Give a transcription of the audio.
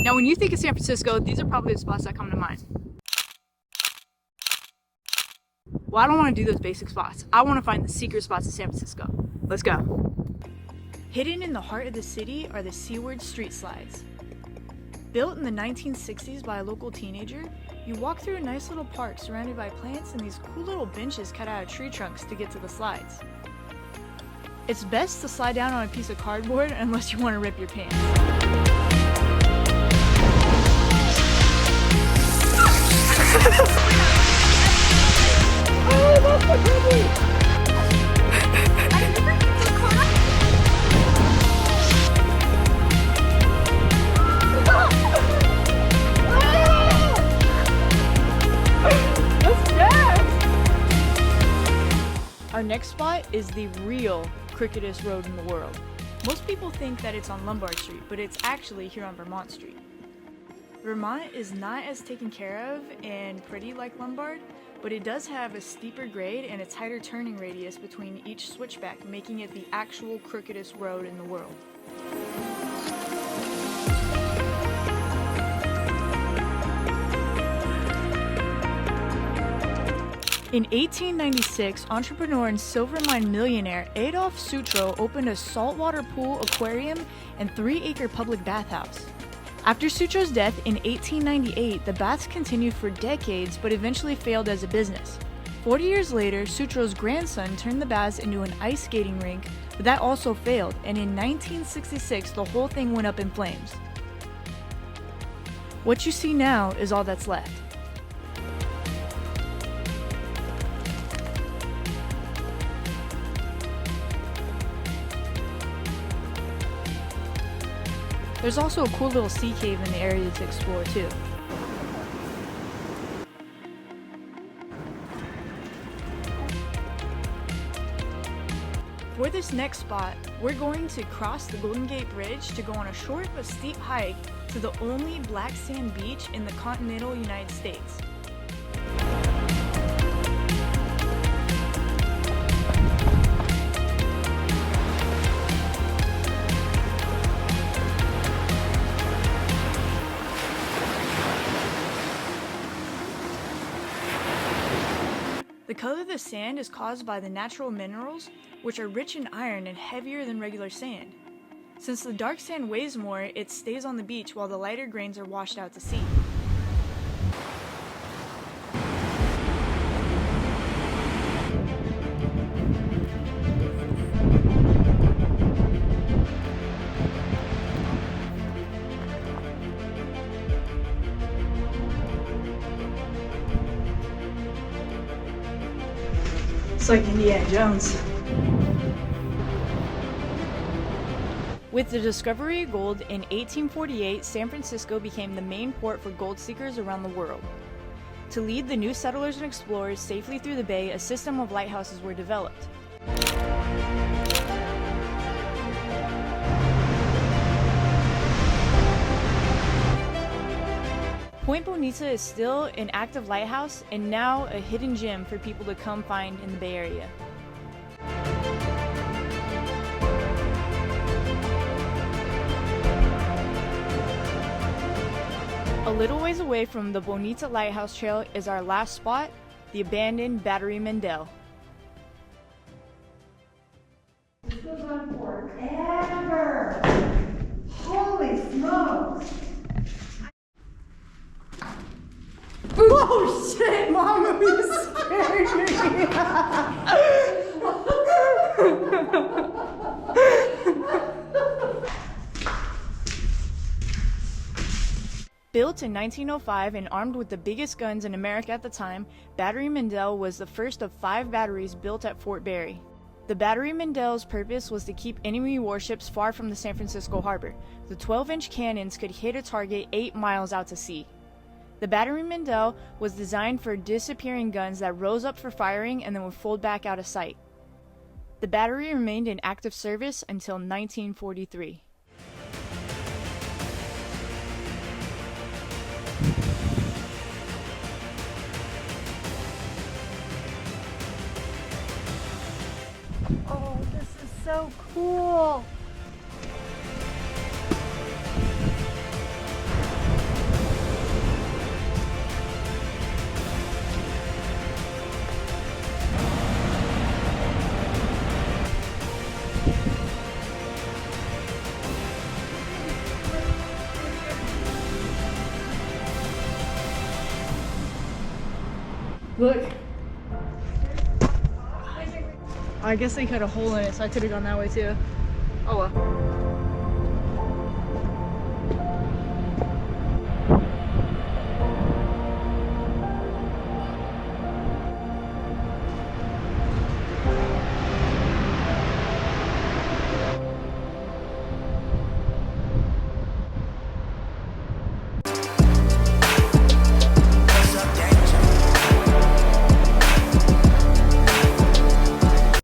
Now when you think of San Francisco, these are probably the spots that come to mind. Well, I don't want to do those basic spots. I want to find the secret spots of San Francisco. Let's go. Hidden in the heart of the city are the Seaward Street Slides. Built in the 1960s by a local teenager, you walk through a nice little park surrounded by plants and these cool little benches cut out of tree trunks to get to the slides. It's best to slide down on a piece of cardboard unless you want to rip your pants. Oh, that's so crazy! Our next spot is the real crookedest road in the world. Most people think that it's on Lombard Street, but it's actually here on Vermont Street. Vermont is not as taken care of and pretty like Lombard, but it does have a steeper grade and a tighter turning radius between each switchback, making it the actual crookedest road in the world. In 1896, entrepreneur and silver mine millionaire Adolf Sutro opened a saltwater pool, aquarium, and 3-acre public bathhouse. After Sutro's death in 1898, the baths continued for decades but eventually failed as a business. 40 years later, Sutro's grandson turned the baths into an ice skating rink, but that also failed, and in 1966, the whole thing went up in flames. What you see now is all that's left. There's also a cool little sea cave in the area to explore too. For this next spot, we're going to cross the Golden Gate Bridge to go on a short but steep hike to the only black sand beach in the continental United States. The color of the sand is caused by the natural minerals, which are rich in iron and heavier than regular sand. Since the dark sand weighs more, it stays on the beach while the lighter grains are washed out to sea. It's like Indiana Jones. With the discovery of gold in 1848, San Francisco became the main port for gold seekers around the world. To lead the new settlers and explorers safely through the bay, a system of lighthouses were developed. Point Bonita is still an active lighthouse and now a hidden gem for people to come find in the Bay Area. A little ways away from the Bonita Lighthouse Trail is our last spot, the abandoned Battery Mendell. This goes on forever. Holy smokes. Oh shit, Mama, you scared me. Built in 1905 and armed with the biggest guns in America at the time, Battery Mendell was the first of 5 batteries built at Fort Barry. The Battery Mendell's purpose was to keep enemy warships far from the San Francisco harbor. The 12-inch cannons could hit a target 8 miles out to sea. The Battery Mendell was designed for disappearing guns that rose up for firing and then would fold back out of sight. The battery remained in active service until 1943. Oh, this is so cool. Look. I guess they cut a hole in it, so I could have gone that way too. Oh well.